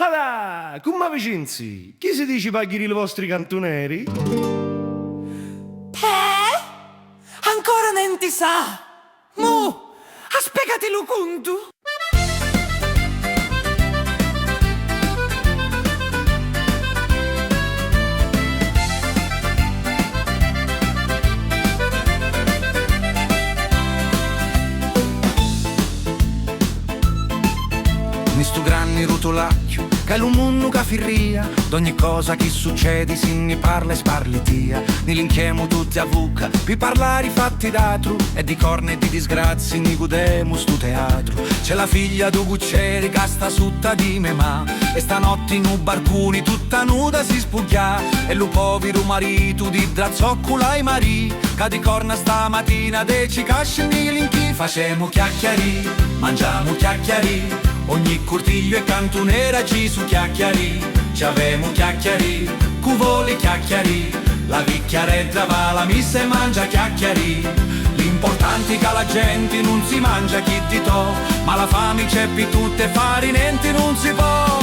Adà, come vicinzi? Chi si dice paghi i vostri cantoneri? Ancora non ti sa. Mu, aspiegati lo conto. In stu granni rotolacchio, che lo mondo che firria, d'ogni cosa che succede si ne parla e sparlitia. Ni linchiamo tutti a vucca, per parlare i fatti d'altro, e di corna e di disgrazie ni godemo stu teatro. C'è la figlia do Guccieri che sta sutta di me ma, e stanotte in un barcuni tutta nuda si spuglia, e lo povero marito di drazzoccola e marì, che di corna stamattina deci casci ni linchi. Facemo chiacchiari, mangiamo chiacchiari, ogni cortiglio e cantonera ci su chiacchiari, ci avemo chiacchiari, cuvoli chiacchiari, la vicchiaredda va la missa e mangia chiacchiari. L'importante è che la gente non si mangia chi di to, ma la fame c'è più tutte farinenti non si può.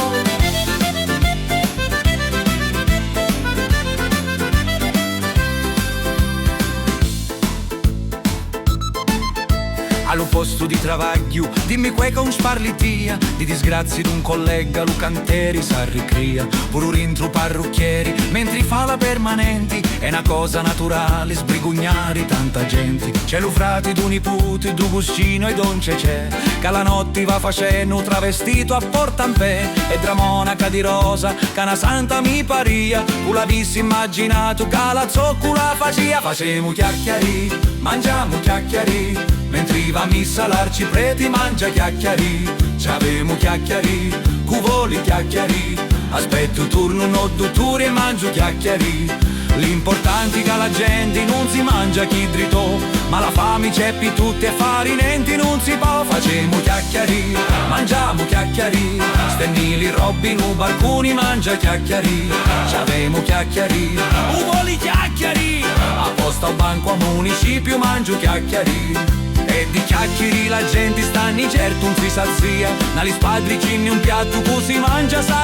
Allo posto di travaglio, dimmi que con sparlitia, di disgrazie d'un collega, lo canteri s'arricria, pure rientro parrucchieri, mentre fa la permanenti, è una cosa naturale sbrigugnare tanta gente. C'è lo frate d'un nipote, du cuscino e don Cecè, che la notte va facendo travestito a Portampè, e dra monaca di rosa, che una santa mi paria, tu l'avessi immaginato che la zoccola faccia. Facemo chiacchiari, mangiamo chiacchiari, mentre va a missa l'arciprete mangia chiacchiari, c'avemo chiacchiari, cuvoli chiacchiari, aspetto turno no dottore e mangio chiacchiari. L'importante è che la gente non si mangia chi dritto, ma la fame c'è più tutte farinenti non si può. Facemo chiacchiari, mangiamo chiacchiari, stennili robbi nu barconi mangia chiacchiari, c'avemo chiacchiari, uvoli chiacchiari, a posta al banco a municipio mangio chiacchiari. E di chiacchieri la gente stanni certo non si sazia, nali spadricini un piatto così mangia sa